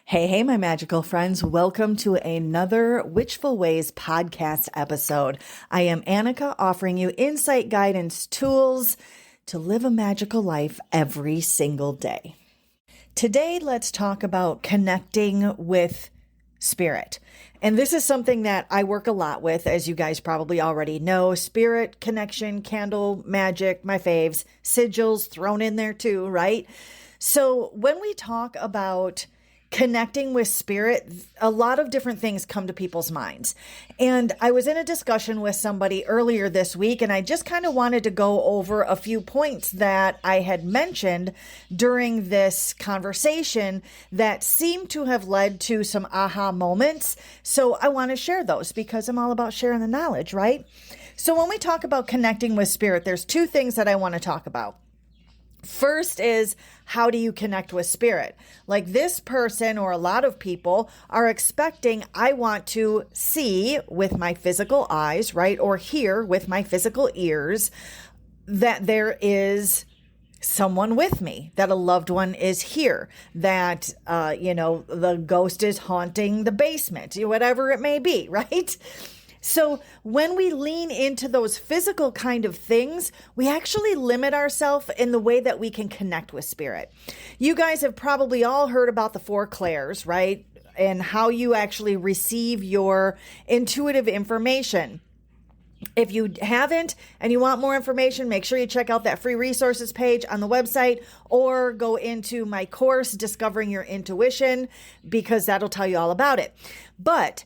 Hey, my magical friends. Welcome to another Witchful Ways podcast episode. I am Annika, offering you insight, guidance, tools to live a magical life every single day. Today, let's talk about connecting with spirit. And this is something that I work a lot with, as you guys probably already know. Spirit, connection, candle, magic, my faves, sigils thrown in there too, right? So when we talk about connecting with spirit, a lot of different things come to people's minds. And I was in a discussion with somebody earlier this week, and I just kind of wanted to go over a few points that I had mentioned during this conversation that seemed to have led to some aha moments. So I want to share those because I'm all about sharing the knowledge, right? So when we talk about connecting with spirit, there's two things that I want to talk about. First is, how do you connect with spirit? Like this person or a lot of people are expecting, I want to see with my physical eyes, right? Or hear with my physical ears that there is someone with me, that a loved one is here, that, the ghost is haunting the basement, whatever it may be, right? So when we lean into those physical kind of things, we actually limit ourselves in the way that we can connect with spirit. You guys have probably all heard about the four clairs, right? And how you actually receive your intuitive information. If you haven't and you want more information, make sure you check out that free resources page on the website or go into my course, Discovering Your Intuition, because that'll tell you all about it. But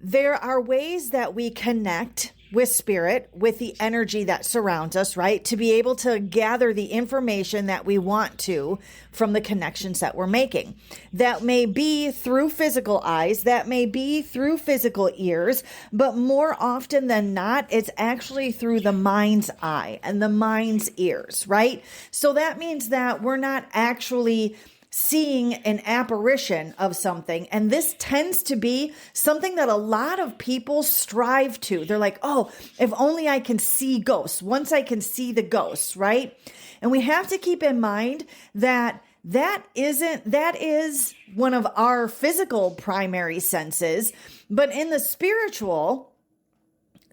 there are ways that we connect with spirit, with the energy that surrounds us, right? To be able to gather the information that we want to from the connections that we're making. That may be through physical eyes, that may be through physical ears, but more often than not, it's actually through the mind's eye and the mind's ears, right? So that means that we're not actually seeing an apparition of something. And this tends to be something that a lot of people strive to. They're like, oh, if only I can see ghosts, once I can see the ghosts, right? And we have to keep in mind that that is one of our physical primary senses, but in the spiritual,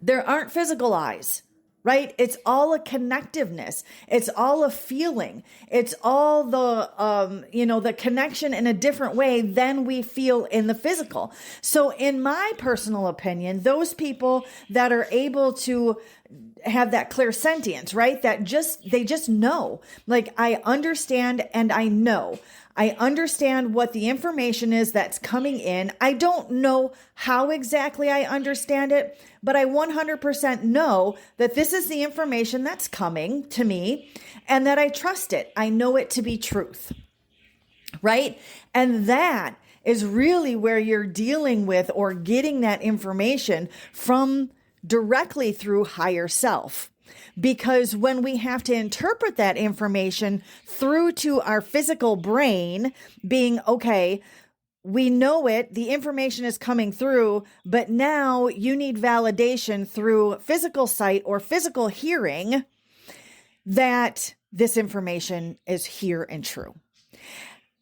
there aren't physical eyes. Right? It's all a connectiveness. It's all a feeling. It's all the connection in a different way than we feel in the physical. So in my personal opinion, those people that are able to have that clairsentience, right? They just know, like, I understand and I know. I understand what the information is that's coming in. I don't know how exactly I understand it, but I 100% know that this is the information that's coming to me and that I trust it. I know it to be truth, right? And that is really where you're dealing with or getting that information from directly through higher self. Because when we have to interpret that information through to our physical brain, being, okay, we know it, the information is coming through, but now you need validation through physical sight or physical hearing that this information is here and true.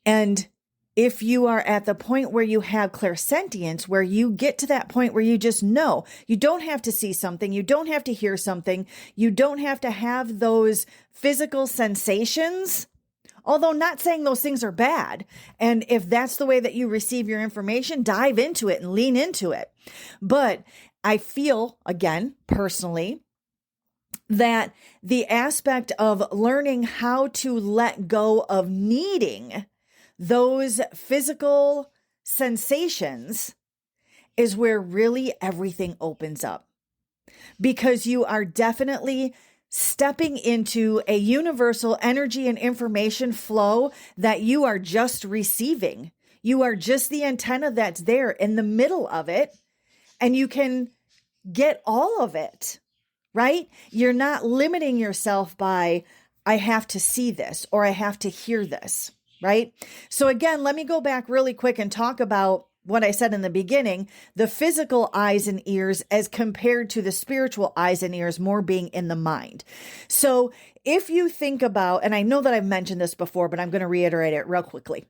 And if you are at the point where you have clairsentience, where you get to that point where you just know, you don't have to see something, you don't have to hear something, you don't have to have those physical sensations, although not saying those things are bad. And if that's the way that you receive your information, dive into it and lean into it. But I feel, again, personally, that the aspect of learning how to let go of needing those physical sensations is where really everything opens up, because you are definitely stepping into a universal energy and information flow that you are just receiving. You are just the antenna that's there in the middle of it, and you can get all of it, right? You're not limiting yourself by, I have to see this or I have to hear this. Right? So again, let me go back really quick and talk about what I said in the beginning, the physical eyes and ears as compared to the spiritual eyes and ears more being in the mind. So if you think about, and I know that I've mentioned this before, but I'm going to reiterate it real quickly.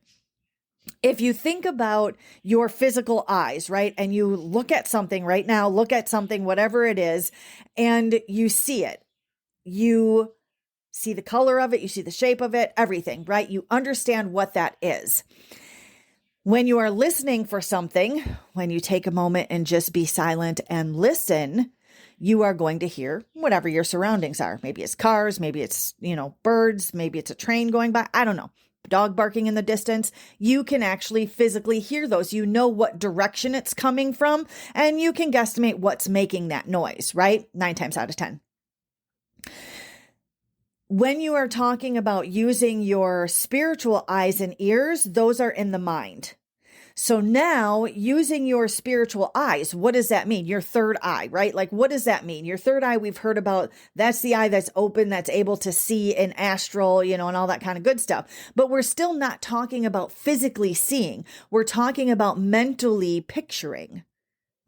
if you think about your physical eyes, right? And you look at something right now, look at something, whatever it is, and you see it. You see the color of it, you see the shape of it, everything, right? You understand what that is. When you are listening for something, when you take a moment and just be silent and listen, you are going to hear whatever your surroundings are. Maybe it's cars, maybe it's, birds, maybe it's a train going by. I don't know. Dog barking in the distance. You can actually physically hear those. You know what direction it's coming from, and you can guesstimate what's making that noise, right? 9 times out of 10. When you are talking about using your spiritual eyes and ears, those are in the mind. So now using your spiritual eyes, what does that mean? Your third eye, right? Like, what does that mean? Your third eye, we've heard about, that's the eye that's open, that's able to see in astral, and all that kind of good stuff. But we're still not talking about physically seeing. We're talking about mentally picturing.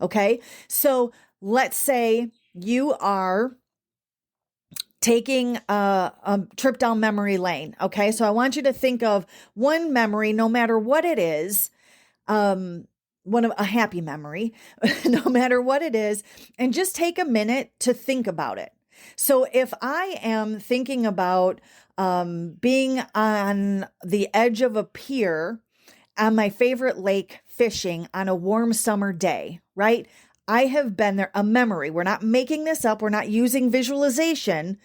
Okay. So let's say you are taking a trip down memory lane. Okay. So I want you to think of one memory, no matter what it is, a happy memory, no matter what it is, and just take a minute to think about it. So if I am thinking about, being on the edge of a pier on my favorite lake fishing on a warm summer day, right? I have been there, a memory. We're not making this up. We're not using visualization,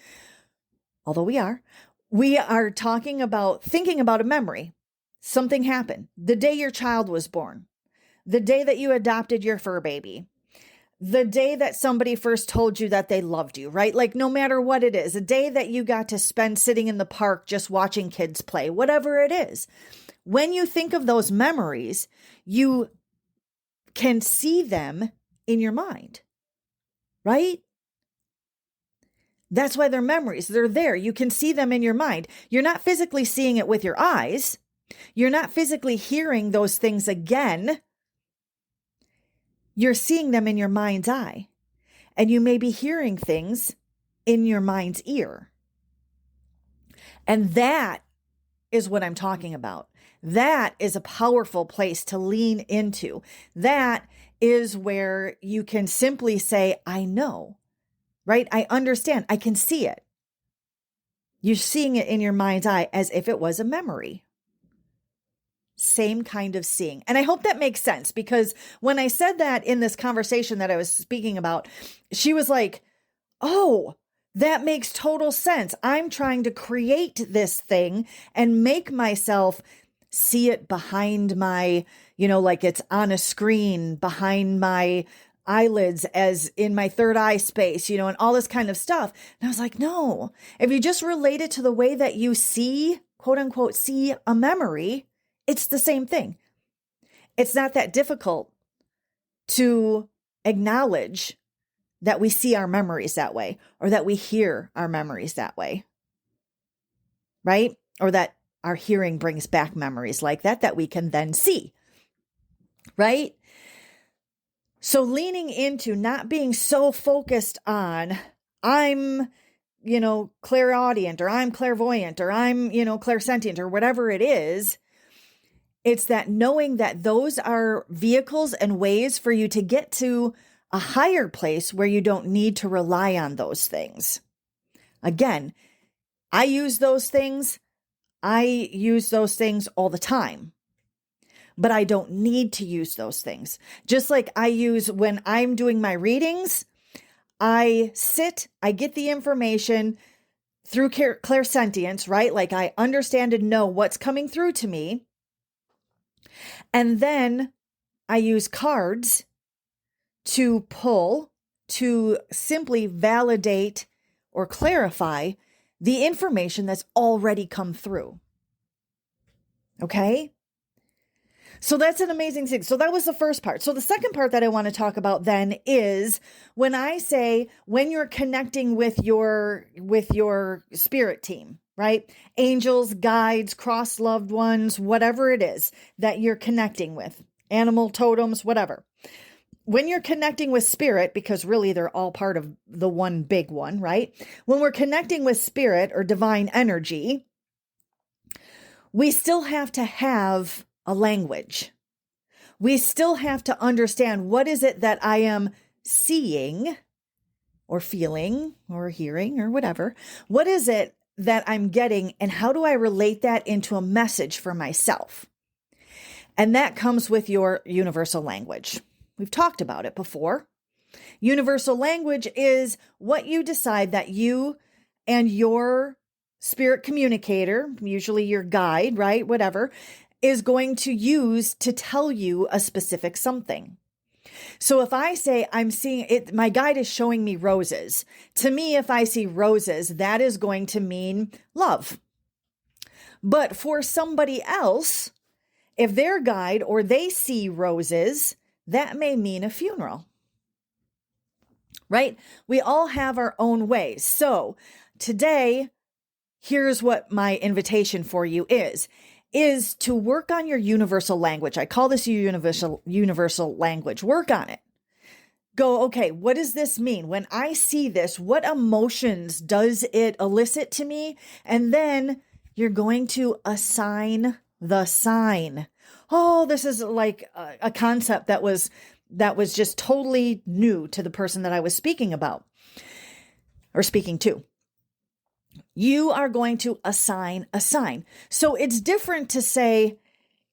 although we are. We are thinking about a memory. Something happened the day your child was born, the day that you adopted your fur baby, the day that somebody first told you that they loved you, right? Like, no matter what it is, a day that you got to spend sitting in the park just watching kids play, whatever it is. When you think of those memories, you can see them in your mind, right? That's why they're memories. They're there. You can see them in your mind. You're not physically seeing it with your eyes. You're not physically hearing those things again. You're seeing them in your mind's eye. And you may be hearing things in your mind's ear. And that is what I'm talking about. That is a powerful place to lean into. That is where you can simply say, I know, right? I understand. I can see it. You're seeing it in your mind's eye as if it was a memory. Same kind of seeing. And I hope that makes sense, because when I said that in this conversation that I was speaking about, she was like, oh, that makes total sense. I'm trying to create this thing and make myself see it behind my, like it's on a screen behind my eyelids, as in my third eye space, and all this kind of stuff. And I was like, no, if you just relate it to the way that you see, quote unquote, see a memory, it's the same thing. It's not that difficult to acknowledge that we see our memories that way, or that we hear our memories that way, right? Or that our hearing brings back memories like that we can then see, right? So leaning into not being so focused on, I'm, clairaudient, or I'm clairvoyant, or I'm, clairsentient, or whatever it is. It's that knowing that those are vehicles and ways for you to get to a higher place where you don't need to rely on those things. Again, I use those things all the time, but I don't need to use those things. Just like when I'm doing my readings, I get the information through clairsentience, right? Like, I understand and know what's coming through to me. And then I use cards to pull, to simply validate or clarify the information that's already come through. Okay? So that's an amazing thing. So that was the first part. So the second part that I want to talk about then is when I say, when you're connecting with your spirit team, right? Angels, guides, cross loved ones, whatever it is that you're connecting with, animal totems, whatever. When you're connecting with spirit, because really they're all part of the one big one, right? When we're connecting with spirit or divine energy, we still have to have a language. We still have to understand, what is it that I am seeing or feeling or hearing or whatever? What is it that I'm getting, and how do I relate that into a message for myself? And that comes with your universal language. We've talked about it before. Universal language is what you decide that you and your spirit communicator, usually your guide, right? Whatever, is going to use to tell you a specific something. So if I say I'm seeing it, my guide is showing me roses. To me, if I see roses, that is going to mean love. But for somebody else, if their guide or they see roses, that may mean a funeral. Right? We all have our own ways. So today, here's what my invitation for you is to work on your universal language. I call this your universal language. Work on it. Go, okay, what does this mean? When I see this, what emotions does it elicit to me? And then you're going to assign the sign. Oh, this is like a concept that was just totally new to the person that I was speaking about or speaking to. You are going to assign a sign. So it's different to say,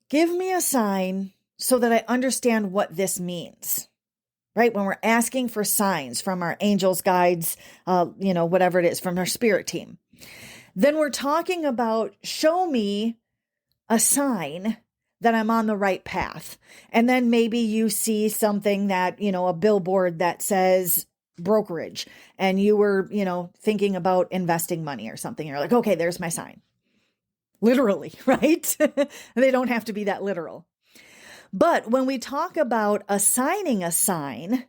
give me a sign so that I understand what this means, right? When we're asking for signs from our angels, guides, whatever it is, from our spirit team. Then we're talking about, show me a sign that I'm on the right path. And then maybe you see something that, a billboard that says brokerage, and you were, thinking about investing money or something. You're like, okay, there's my sign. Literally, right? They don't have to be that literal. But when we talk about assigning a sign,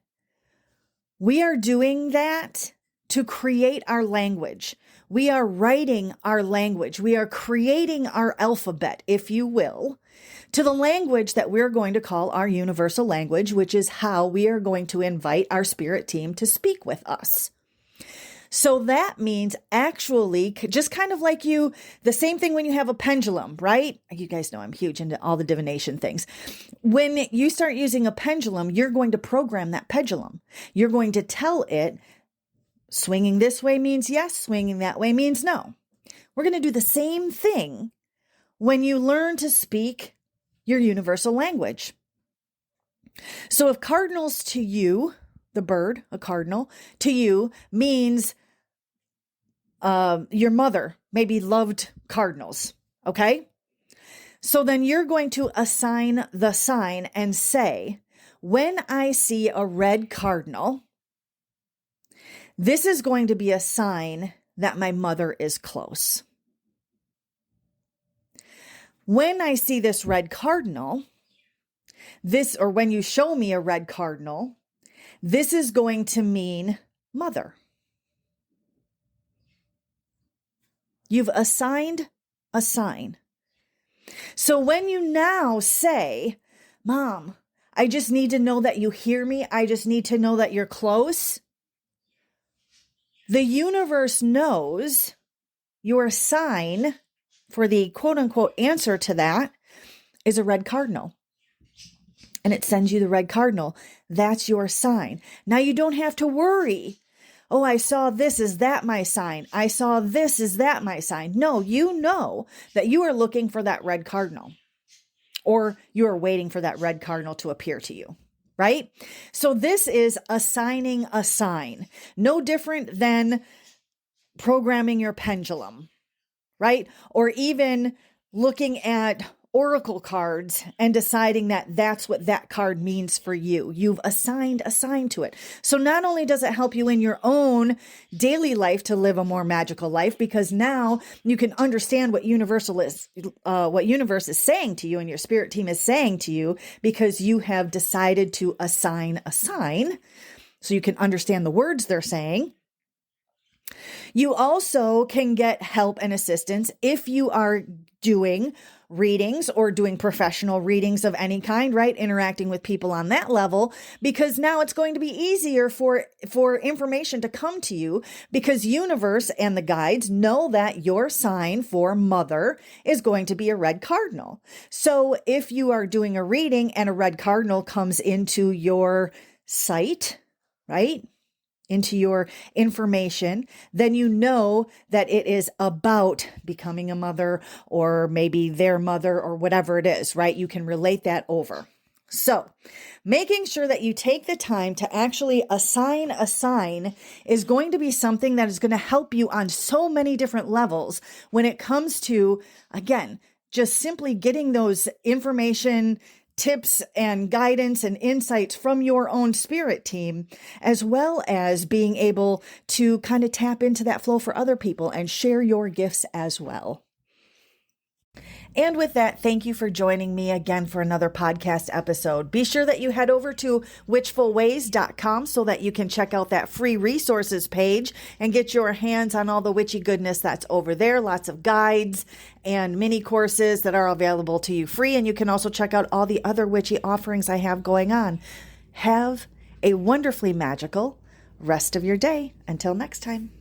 we are doing that to create our language. We are writing our language. We are creating our alphabet, if you will, to the language that we're going to call our universal language, which is how we are going to invite our spirit team to speak with us. So that means actually just kind of like the same thing when you have a pendulum, right? You guys know I'm huge into all the divination things. When you start using a pendulum, you're going to program that pendulum. You're going to tell it, swinging this way means yes, swinging that way means no. We're going to do the same thing when you learn to speak your universal language. So if cardinals to you, the bird, a cardinal, to you means your mother maybe loved cardinals, okay? So then you're going to assign the sign and say, when I see a red cardinal, this is going to be a sign that my mother is close. When I see this red cardinal, or when you show me a red cardinal, this is going to mean mother. You've assigned a sign. So when you now say, Mom, I just need to know that you hear me. I just need to know that you're close. The universe knows your sign for the quote unquote answer to that is a red cardinal. And it sends you the red cardinal. That's your sign. Now you don't have to worry. Oh, I saw this. Is that my sign? I saw this. Is that my sign? No, you know that you are looking for that red cardinal, or you are waiting for that red cardinal to appear to you, right? So this is assigning a sign. No different than programming your pendulum, right? Or even looking at oracle cards and deciding that that's what that card means for you. You've assigned a sign to it. So not only does it help you in your own daily life to live a more magical life, because now you can understand what universe is saying to you and your spirit team is saying to you, because you have decided to assign a sign so you can understand the words they're saying. You also can get help and assistance if you are doing readings or doing professional readings of any kind, right? Interacting with people on that level, because now it's going to be easier for information to come to you, because universe and the guides know that your sign for mother is going to be a red cardinal. So if you are doing a reading and a red cardinal comes into your sight, right? Into your information, then you know that it is about becoming a mother, or maybe their mother, or whatever it is, right? You can relate that over. So making sure that you take the time to actually assign a sign is going to be something that is going to help you on so many different levels when it comes to, again, just simply getting those information, tips and guidance and insights from your own spirit team, as well as being able to kind of tap into that flow for other people and share your gifts as well. And with that, thank you for joining me again for another podcast episode. Be sure that you head over to witchfulways.com so that you can check out that free resources page and get your hands on all the witchy goodness that's over there. Lots of guides and mini courses that are available to you free. And you can also check out all the other witchy offerings I have going on. Have a wonderfully magical rest of your day. Until next time.